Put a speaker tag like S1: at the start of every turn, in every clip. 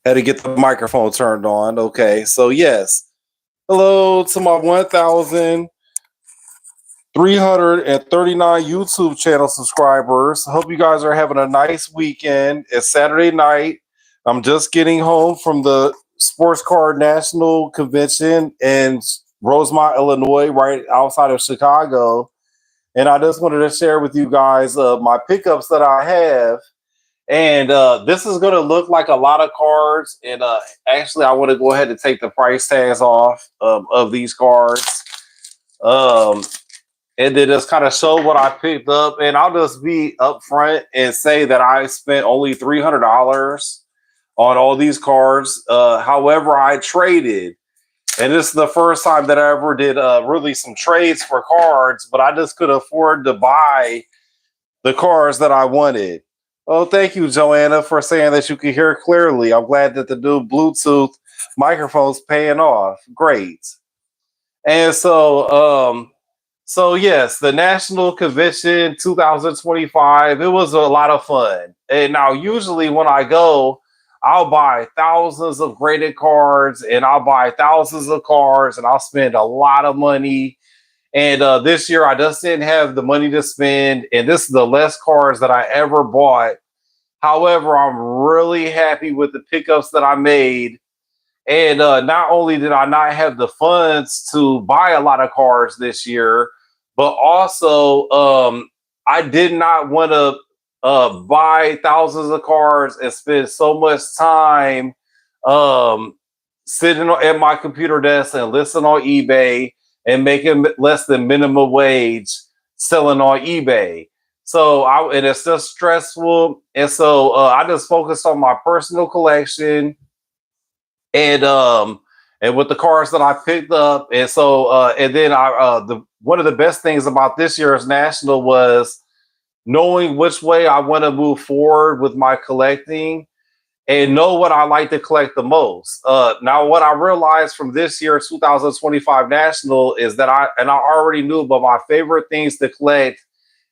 S1: Had to get the microphone turned on. Okay, so yes. Hello to my 1,339 YouTube channel subscribers. Hope you guys are having a nice weekend. It's Saturday night. I'm just getting home from the Sports Car National Convention in Rosemont, Illinois, right outside of Chicago. And I just wanted to share with you guys my pickups that I have. And this is going to look like a lot of cards. And actually, I want to go ahead and take the price tags off of these cards. Um, and then just kind of show what I picked up. And I'll just be upfront and say that I spent only $300 on all these cards. However, I traded. And this is the first time that I ever did really some trades for cards. But I just could afford to buy the cards that I wanted. Oh, thank you, Joanna, for saying that you can hear clearly. I'm glad that the new Bluetooth microphone's paying off. Great. And so yes, the National Convention 2025, it was a lot of fun. And now usually when I go, I'll buy thousands of graded cards and I'll buy thousands of cards and I'll spend a lot of money. And this year I just didn't have the money to spend. And this is the less cards that I ever bought. However, I'm really happy with the pickups that I made. And not only did I not have the funds to buy a lot of cards this year, but also I did not want to buy thousands of cards and spend so much time um, sitting at my computer desk and listing on eBay and making less than minimum wage selling on eBay. So and it's just stressful. And so I just focused on my personal collection and with the cards that I picked up. And so and then the one of the best things about this year's national was knowing which way I want to move forward with my collecting and know what I like to collect the most. Now, what I realized from this year 2025 national is that I already knew, but my favorite things to collect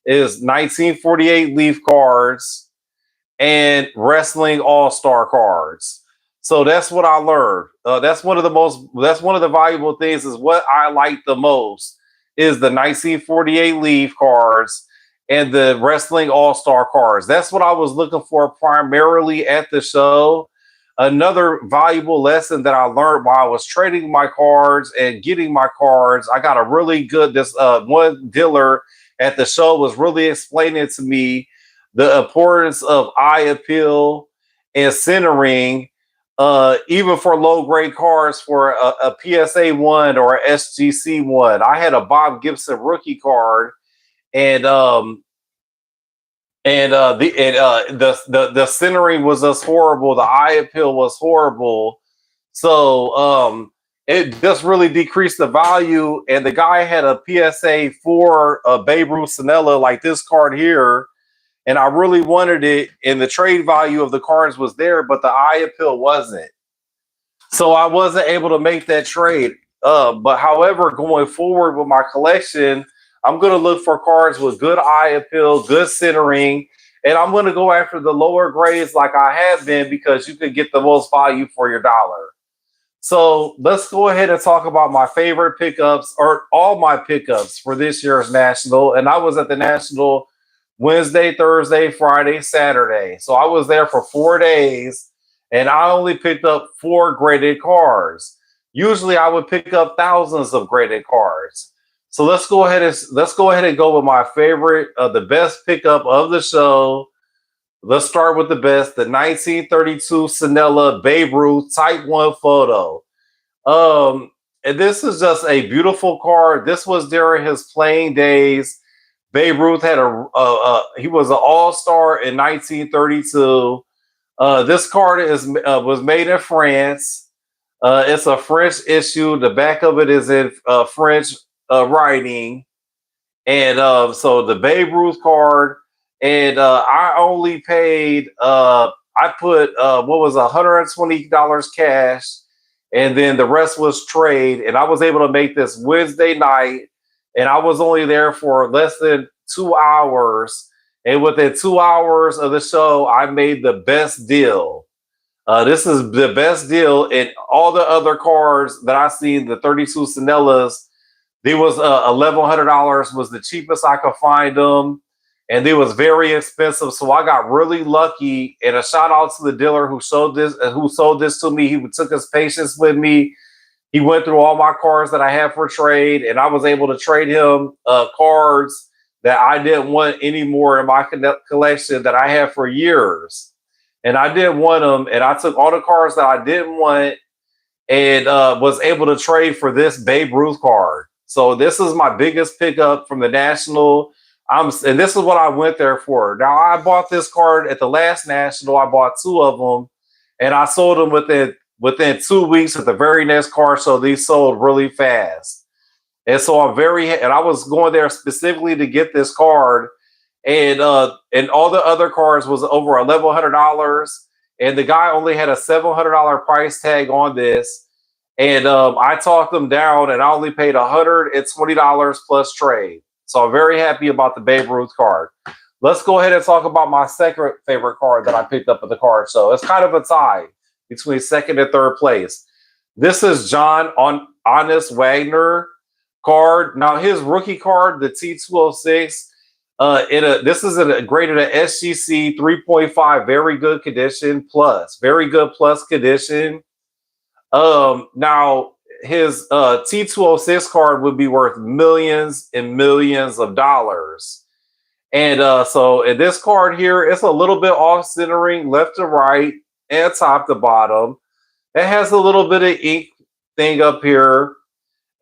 S1: is 1948 Leaf cards and wrestling all-star cards. So that's what I learned. That's one of the valuable things is what I like the most is the 1948 Leaf cards and the wrestling all-star cards. That's what I was looking for primarily at the show. Another valuable lesson that I learned while I was trading my cards and getting my cards, I got a really good, this one dealer at the show was really explaining to me the importance of eye appeal and centering, even for low grade cards for a PSA 1 or a SGC 1. I had a Bob Gibson rookie card and the centering was just horrible. The eye appeal was horrible. So it just really decreased the value. And the guy had a PSA 4 Babe Ruth Sanella like this card here. And I really wanted it. And the trade value of the cards was there, but the eye appeal wasn't. So I wasn't able to make that trade. But however, going forward with my collection, I'm going to look for cards with good eye appeal, good centering, and I'm going to go after the lower grades like I have been because you can get the most value for your dollar. So let's go ahead and talk about my favorite pickups or all my pickups for this year's National. And I was at the National Wednesday, Thursday, Friday, Saturday. So I was there for 4 days and I only picked up 4 graded cards. Usually I would pick up thousands of graded cards. So let's go ahead and go with my favorite, the best pickup of the show. Let's start with the best, the 1932 Sanella Babe Ruth Type 1 photo. And this is just a beautiful card. This was during his playing days. Babe Ruth had he was an all-star in 1932. This card was made in France. It's a French issue. The back of it is in French writing, and so the Babe Ruth card, and I only paid I put what was $120 cash, and then the rest was trade, and I was able to make this Wednesday night, and I was only there for less than 2 hours, and within 2 hours of the show, I made the best deal. This is the best deal. And all the other cars that I seen, the 32 Sinellas, they was $1,100 was the cheapest I could find them, and they was very expensive. So I got really lucky. And a shout out to the dealer who sold this to me. He took his patience with me. He went through all my cards that I had for trade, and I was able to trade him cards that I didn't want anymore in my collection that I had for years. And I didn't want them, and I took all the cards that I didn't want and was able to trade for this Babe Ruth card. So this is my biggest pickup from the National. And this is what I went there for. Now I bought this card at the last National. I bought two of them, and I sold them within 2 weeks at the very next card. So these sold really fast. And so and I was going there specifically to get this card, and all the other cards was over $1,100, and the guy only had a $700 price tag on this, and I talked them down, and I only paid $120 plus trade. So I'm very happy about the Babe Ruth card. Let's go ahead and talk about my second favorite card that I picked up at the card show. It's kind of a tie between second and third place. This is John Honest Wagner card. Now his rookie card, the T206. This is graded at SGC 3.5, very good condition plus, very good plus condition. Now his T206 card would be worth millions and millions of dollars. And so in this card here, it's a little bit off centering left to right and top to bottom. It has a little bit of ink thing up here.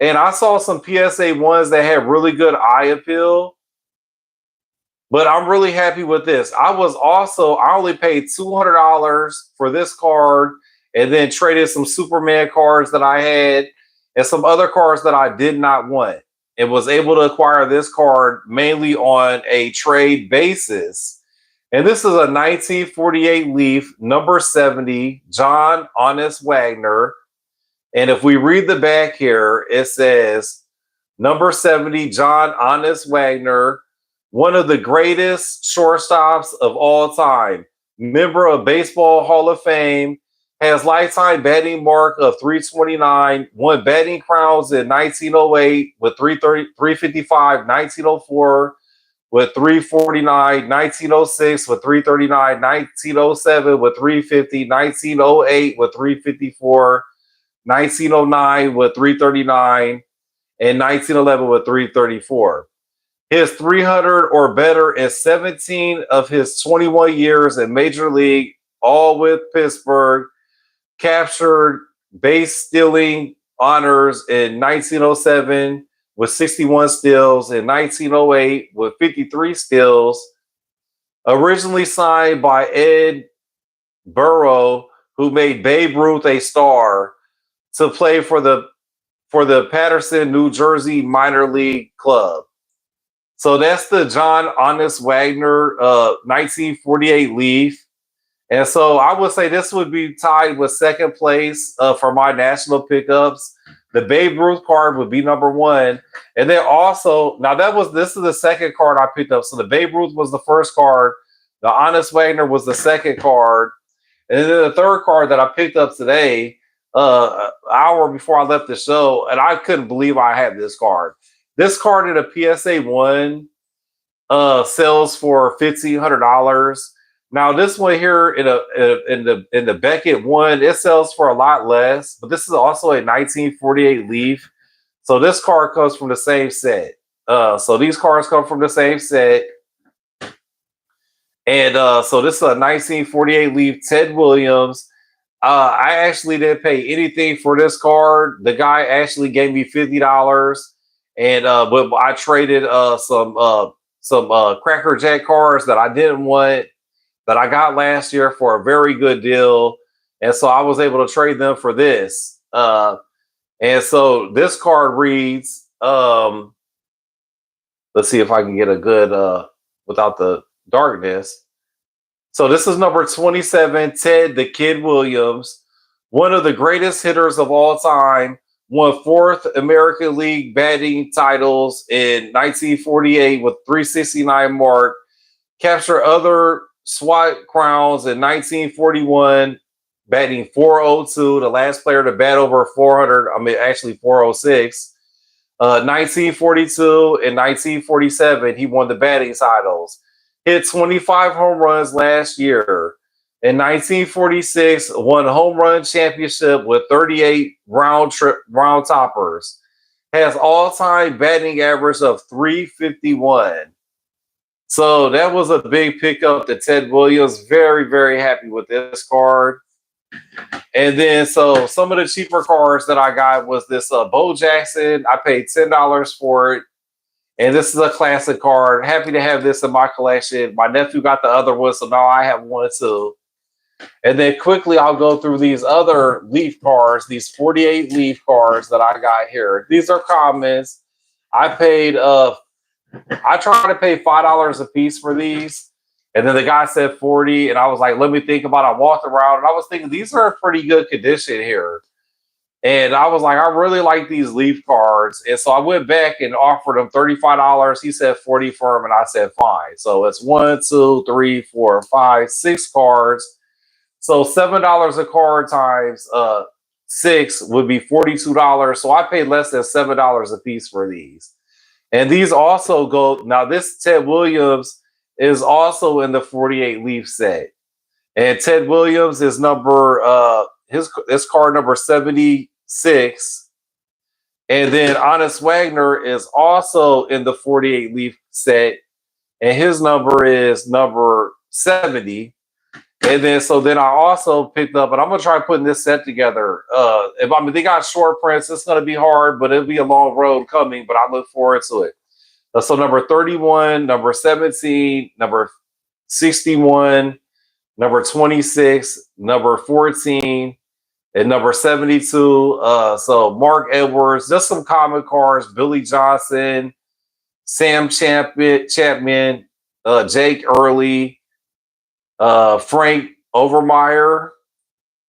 S1: And I saw some PSA ones that had really good eye appeal. But I'm really happy with this. I only paid $200 for this card, and then traded some Superman cards that I had and some other cards that I did not want, and was able to acquire this card mainly on a trade basis. And this is a 1948 Leaf, number 70, John Honest Wagner. And if we read the back here, it says, number 70, John Honest Wagner, one of the greatest shortstops of all time, member of Baseball Hall of Fame, has lifetime batting mark of 329, won batting crowns in 1908 with 355, 1904 with 349, 1906 with 339, 1907 with 350, 1908 with 354, 1909 with 339, and 1911 with 334. His 300 or better in 17 of his 21 years in Major League, all with Pittsburgh. Captured base stealing honors in 1907 with 61 steals, in 1908 with 53 steals. Originally signed by Ed Burrow, who made Babe Ruth a star, to play for the Paterson, New Jersey minor league club. So that's the John Honest Wagner 1948 Leaf. And so I would say this would be tied with second place for my national pickups. The Babe Ruth card would be number one. And then also, this is the second card I picked up. So the Babe Ruth was the first card. The Honest Wagner was the second card. And then the third card that I picked up today, an hour before I left the show, and I couldn't believe I had this card. This card in a PSA 1 sells for $1,500. Now this one here in the Beckett 1, it sells for a lot less, but this is also a 1948 Leaf. So this card comes from the same set. So these cards come from the same set. And so this is a 1948 Leaf, Ted Williams. I actually didn't pay anything for this card. The guy actually gave me $50. And but I traded some Cracker Jack cards that I didn't want, that I got last year for a very good deal, and so I was able to trade them for this. And so this card reads, let's see if I can get a good without the darkness. So this is number 27, Ted the Kid Williams, one of the greatest hitters of all time. Won 4th American League batting titles in 1948 with 369 mark. Captured other SWAT crowns in 1941 batting 402. The last player to bat over 400, I mean, actually 406. 1942 and 1947, he won the batting titles. Hit 25 home runs last year. In 1946, won home run championship with 38 round toppers. Has all-time batting average of 351. So that was a big pickup to Ted Williams. Very, very happy with this card. And then, so some of the cheaper cards that I got was this Bo Jackson. I paid $10 for it. And this is a classic card. Happy to have this in my collection. My nephew got the other one, so now I have one too. And then quickly, I'll go through these other Leaf cards, these 48 Leaf cards that I got here. These are commons. I paid, I tried to pay $5 a piece for these. And then the guy said 40, and I was like, let me think about it. I walked around, and I was thinking, these are in pretty good condition here. And I was like, I really like these Leaf cards. And so I went back and offered him $35. He said 40 for him, and I said, fine. So it's 1, 2, 3, 4, 5, 6 cards. So $7 a card times 6 would be $42. So I paid less than $7 a piece for these. And these also go, now this Ted Williams is also in the 48 Leaf set. And Ted Williams is number, his card number 76. And then Honest Wagner is also in the 48 Leaf set. And his number is number 70. And then, so then I also picked up, and I'm going to try putting this set together. They got short prints. It's going to be hard, but it'll be a long road coming, but I look forward to it. So number 31, number 17, number 61, number 26, number 14, and number 72. So Mark Edwards, just some common cards. Billy Johnson, Sam Chapman, Jake Early, Frank Overmeyer,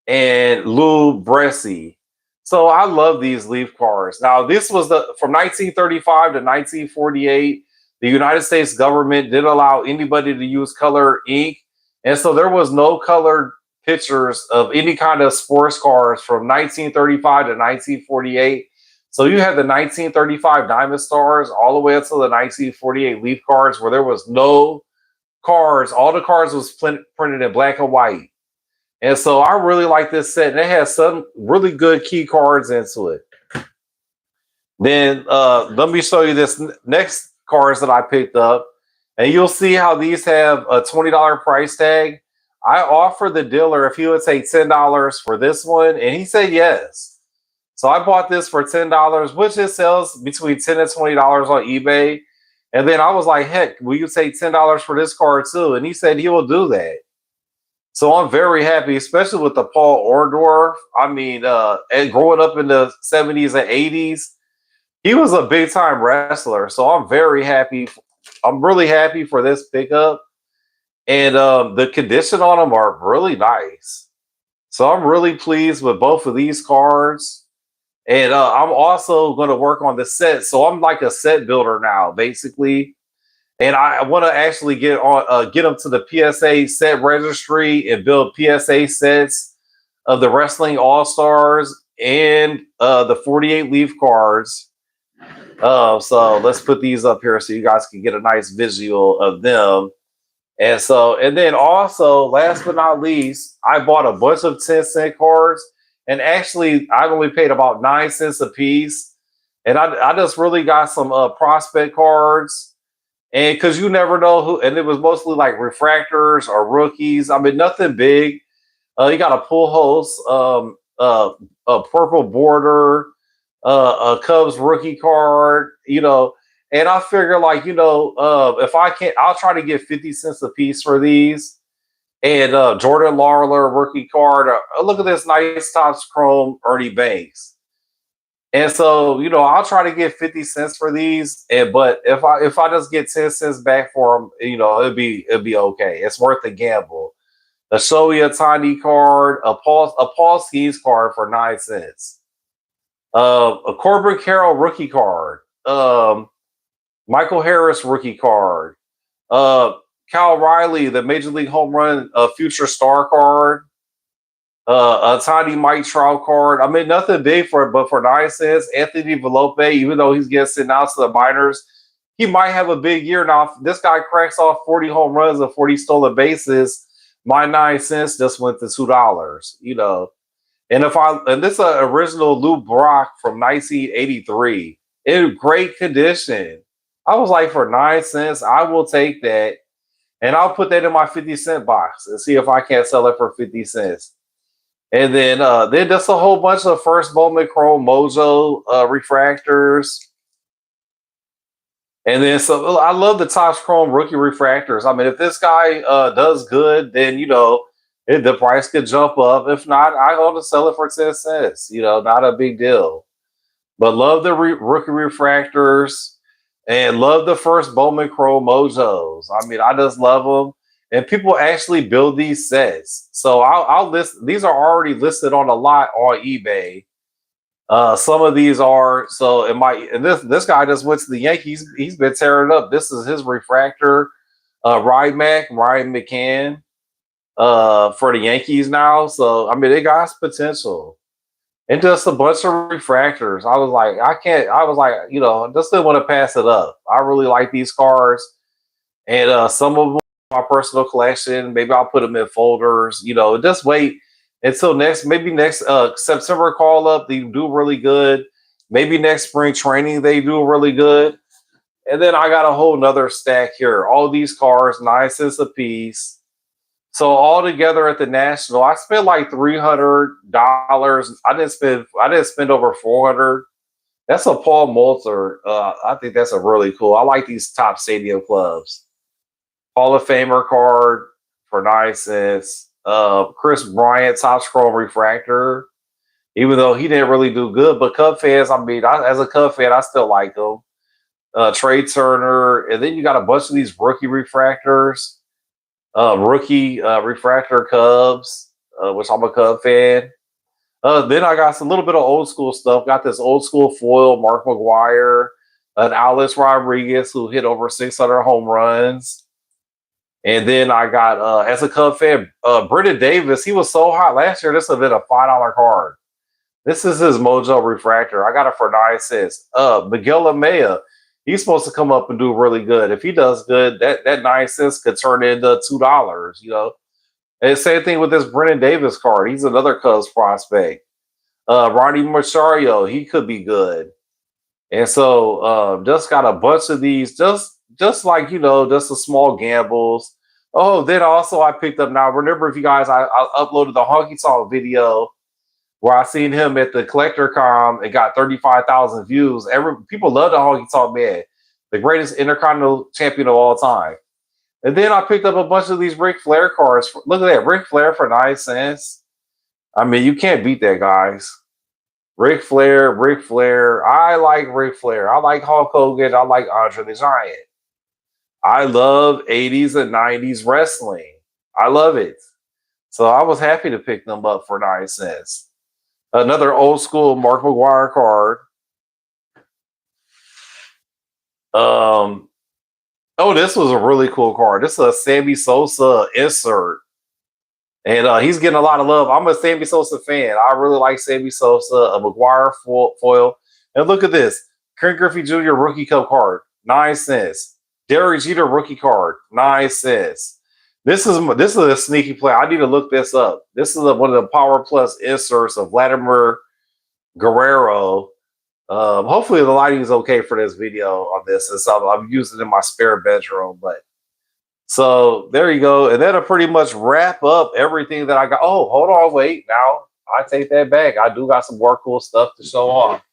S1: and Lou Bressy. So I love these Leaf cards. Now, this was from 1935 to 1948. The United States government didn't allow anybody to use color ink. And so there was no colored pictures of any kind of sports cards from 1935 to 1948. So you had the 1935 Diamond Stars all the way up to the 1948 Leaf cards where there was no cards. All the cards was printed in black and white. And so I really like this set. And it has some really good key cards into it. Then let me show you this next cards that I picked up. And you'll see how these have a $20 price tag. I offered the dealer if he would take $10 for this one, and he said yes. So I bought this for $10, which it sells between $10 and $20 on eBay. And then I was like, heck, will you take $10 for this card too? And he said he will do that. So I'm very happy, especially with the Paul Orndorff. I mean, and growing up in the 70s and 80s, he was a big time wrestler. So I'm very happy. I'm really happy for this pickup. And the condition on them are really nice. So I'm really pleased with both of these cards. And I'm also going to work on the set. So I'm like a set builder now, basically. And I want to actually get them to the PSA set registry and build PSA sets of the Wrestling All-Stars and the 48 Leaf cards. So let's put these up here so you guys can get a nice visual of them. And then also, last but not least, I bought a bunch of 10-cent cards. And actually, I only paid about 9 cents a piece. And I just really got some prospect cards. And because you never know who, and it was mostly like refractors or rookies. I mean, nothing big. You got a Pujols, a purple border, a Cubs rookie card, and I figure if I can't, I'll try to get 50 cents a piece for these. And Jordan Lawler rookie card. Look at this nice Topps Chrome Ernie Banks. And so, I'll try to get 50 cents for these. But if I just get 10 cents back for them, it'll be okay. It's worth the gamble. A Shohei Ohtani card, a Paul Skeens card for 9 cents. A Corbin Carroll rookie card. Michael Harris rookie card. Cal Riley, the Major League Home Run future star card. A tiny Mike Trout card. I mean, nothing big for it, but for 9 cents, Anthony Velope, even though he's getting sent out to the minors, he might have a big year now. If this guy cracks off 40 home runs and 40 stolen bases, my 9 cents just went to $2. And this is an original Lou Brock from 1983 in great condition. I was like, for 9 cents, I will take that, and I'll put that in my 50-cent box and see if I can't sell it for 50 cents. And then just a whole bunch of first Bowman Chrome Mojo refractors. And then so I love the Topps Chrome rookie refractors. I mean, if this guy does good, then the price could jump up. If not, I go to sell it for 10 cents. Not a big deal. But love the rookie refractors and love the first Bowman Chrome Mojos. I mean, I just love them. And people actually build these sets. So I'll list. These are already listed on a lot on eBay. Some of these are so. And this guy just went to the Yankees. He's been tearing up. This is his refractor, Ryan McCann, for the Yankees now. So I mean, they got potential. And just a bunch of refractors. I was like, just didn't want to pass it up. I really like these cards, and some of them my personal collection. Maybe I'll put them in folders. Just wait until next September call up. They do really good. Maybe next spring training they do really good. And then I got a whole nother stack here. All these cards, 9 cents a piece. So all together at the National, I spent like $300. I didn't spend over 400. That's a Paul Moulter. I think that's a really cool. I like these top stadium clubs. Hall of Famer card for 9 cents. Chris Bryant, Topps Chrome refractor. Even though he didn't really do good, but Cub fans, as a Cub fan, I still like him. Trey Turner, and then you got a bunch of these rookie refractors. Rookie refractor Cubs, which I'm a Cub fan. Then I got a little bit of old school stuff. Got this old school foil, Mark McGwire, an Alex Rodriguez who hit over 600 home runs. And then I got, as a Cub fan, Brendan Davis. He was so hot last year. This would have been a $5 card. This is his Mojo refractor. I got it for 9 cents. Miguel Amaya, he's supposed to come up and do really good. If he does good, that 9 cents could turn into $2. And same thing with this Brendan Davis card. He's another Cubs prospect. Ronnie Machario, he could be good. And so just got a bunch of these, just like just the small gambles. Oh, then also I picked up now. Remember, if you guys, I uploaded the Honky Tonk video where I seen him at the Collector Com. It got 35,000 views. People love the Honky Tonk Man, the greatest Intercontinental champion of all time. And then I picked up a bunch of these Ric Flair cards. Look at that, Ric Flair for 9 cents. I mean, you can't beat that, guys. Ric Flair. I like Ric Flair. I like Hulk Hogan. I like Andre the Giant. I love 80s and 90s wrestling. I love it. So I was happy to pick them up for 9 cents. Another old school Mark McGwire card. This was a really cool card. This is a Sammy Sosa insert. And he's getting a lot of love. I'm a Sammy Sosa fan. I really like Sammy Sosa, a McGwire foil. And look at this. Ken Griffey Jr. rookie cup card, 9 cents. Derek Jeter rookie card, 9 cents. This is a sneaky play. I need to look this up. This is one of the Power Plus inserts of Vladimir Guerrero. Hopefully the lighting is okay for this video on this. And so I'm using it in my spare bedroom. But so there you go. And that'll pretty much wrap up everything that I got. Oh, hold on, wait. Now I take that back. I do got some more cool stuff to show off.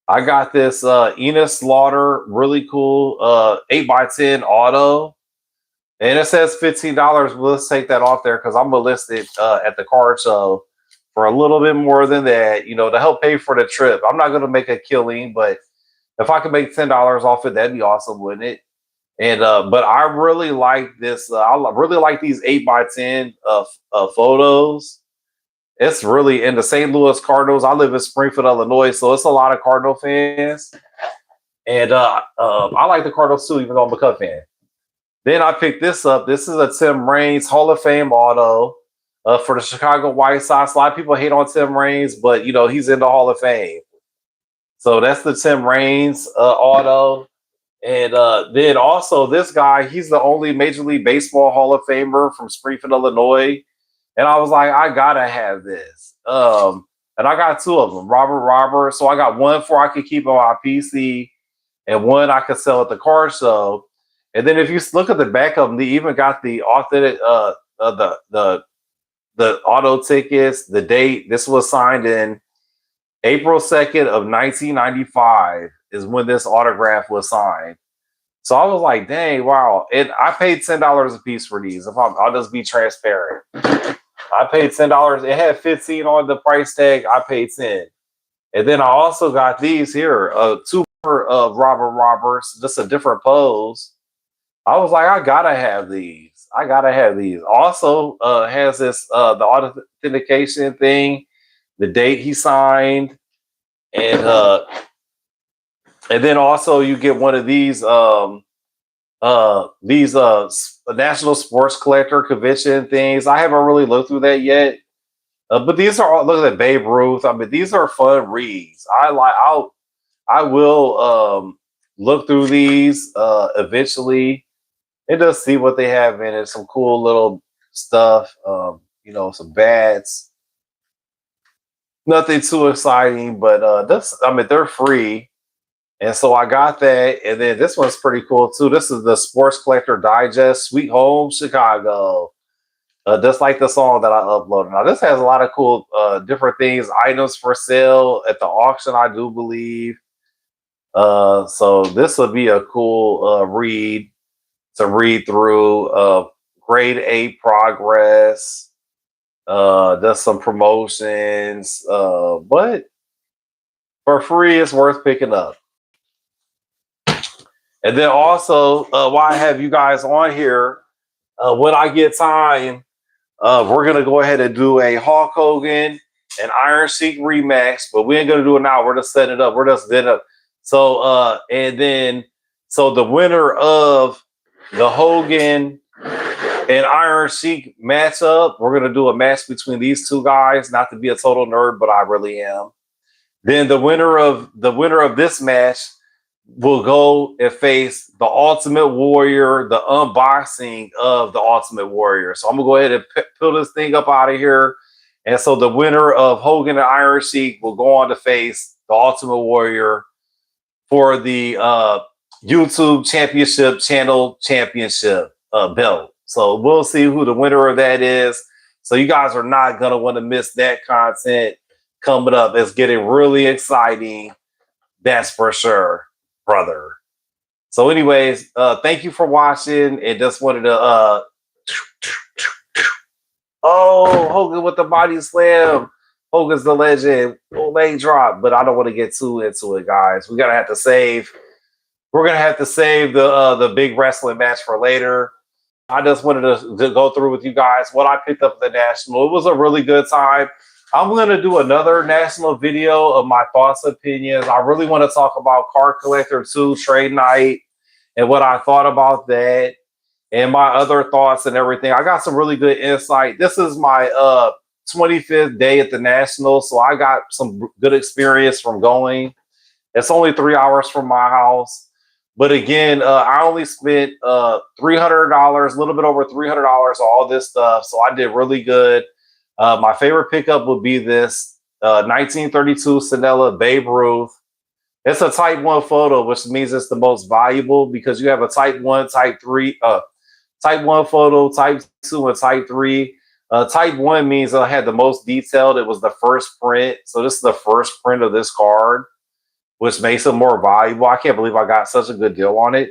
S1: I got this Enos Slaughter, really cool 8x10 auto. And it says $15. Let's take that off there because I'm going to list it at the card show for a little bit more than that, to help pay for the trip. I'm not going to make a killing, but if I could make $10 off it, that'd be awesome, wouldn't it? And but I really like this. I really like these 8x10 photos. It's really in the St. Louis Cardinals. I live in Springfield, Illinois, so it's a lot of Cardinal fans. And I like the Cardinals too, even though I'm a Cub fan. Then I picked this up. This is a Tim Raines Hall of Fame auto. for the Chicago White Sox. A lot of people hate on Tim Raines, but you know he's in the Hall of Fame. So that's the Tim Raines auto. And then also this guy, he's the only Major League Baseball Hall of Famer from Springfield, Illinois. And I was like, I gotta have this. And I got two of them, Robert. So I got one for I could keep on my PC, and one I could sell at the car show. And then if you look at the back of them, they even got the authentic, the auto tickets, the date. This was signed in April 2nd of 1995 is when this autograph was signed. So I was like, dang, wow. And I paid $10 a piece for these. I'll just be transparent. I paid $10. It had 15 on the price tag. I paid 10. And then I also got these here, two of Robert Roberts, just a different pose. I was like, I gotta have these. I gotta have these. Also has this the authentication thing, the date he signed, and then also you get one of these national sports collector convention things. I haven't really looked through that yet, but these are all, look at Babe Ruth. I mean, these are fun reads. I will look through these eventually and just see what they have in it. Some cool little stuff, you know, some bats. Nothing too exciting, but they're free. And so I got that. And then this one's pretty cool too. This is the Sports Collector Digest, Sweet Home Chicago. Just like the song that I uploaded. Now, this has a lot of cool different things, items for sale at the auction, I do believe. So this would be a cool read to read through. Grade A progress. Just some promotions. But for free, it's worth picking up. And then also, while I have you guys on here, when I get time, we're gonna go ahead and do a Hulk Hogan and Iron Sheik rematch, but we ain't gonna do it now. We're just setting it up. We're just setting it up. So so the winner of the Hogan and Iron Sheik matchup, we're gonna do a match between these two guys. Not to be a total nerd, but I really am. Then the winner of this match will go and face the Ultimate Warrior, the unboxing of the Ultimate Warrior. So I'm gonna go ahead and pull this thing up out of here. And so the winner of Hogan and Iron Sheik will go on to face the Ultimate Warrior for the YouTube Championship Channel Championship belt. So we'll see who the winner of that is. So you guys are not gonna want to miss that content coming up. It's getting really exciting. That's for sure, brother. So anyways, thank you for watching, and just wanted to Hogan with the body slam. Hogan's the legend. Leg drop, but I don't want to get too into it, guys. We're gonna have to save the big wrestling match for later. I just wanted to go through with you guys what I picked up at the National. It was a really good time. I'm going to do another national video of my thoughts, opinions. I really want to talk about Card Collector 2 Trade Night and what I thought about that and my other thoughts and everything. I got some really good insight. This is my 25th day at the National, so I got some good experience from going. It's only 3 hours from my house. But again, I only spent $300, a little bit over $300 on all this stuff. So I did really good. My favorite pickup would be this 1932 Cinella Babe Ruth. It's a type 1 photo, which means it's the most valuable because you have a type 1, type 3, type 1 photo, type 2, and type 3. Type 1 means I had the most detailed. It was the first print. So this is the first print of this card, which makes it more valuable. I can't believe I got such a good deal on it.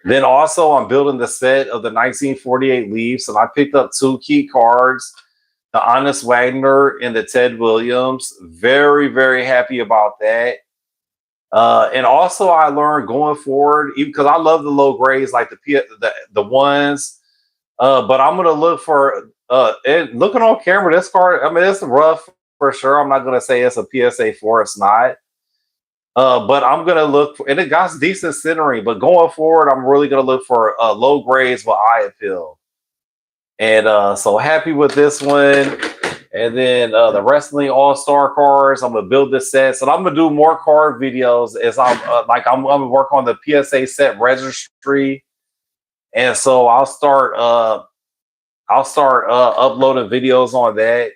S1: Then also I'm building the set of the 1948 Leafs, and I picked up 2 key cards, the Honest Wagner and the Ted Williams. Very, very happy about that. And also I learned going forward, because I love the low grades like the ones, but I'm going to look for, looking on camera, this card, I mean, it's rough for sure. I'm not going to say it's a PSA 4. It's not. But I'm going to look for, and it got decent centering, but going forward, I'm really going to look for low grades with eye appeal. And so happy with this one. And then the Wrestling All-Star cards. I'm gonna build this set. So I'm gonna do more card videos as I'm gonna work on the PSA set registry. And so I'll start uploading videos on that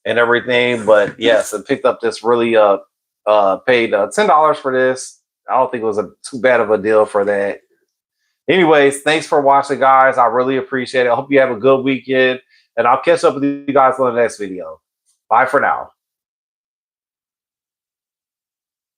S1: and everything. But yes, I picked up this really paid $10 for this. I don't think it was too bad of a deal for that. Anyways, thanks for watching, guys. I really appreciate it. I hope you have a good weekend, and I'll catch up with you guys on the next video. Bye for now.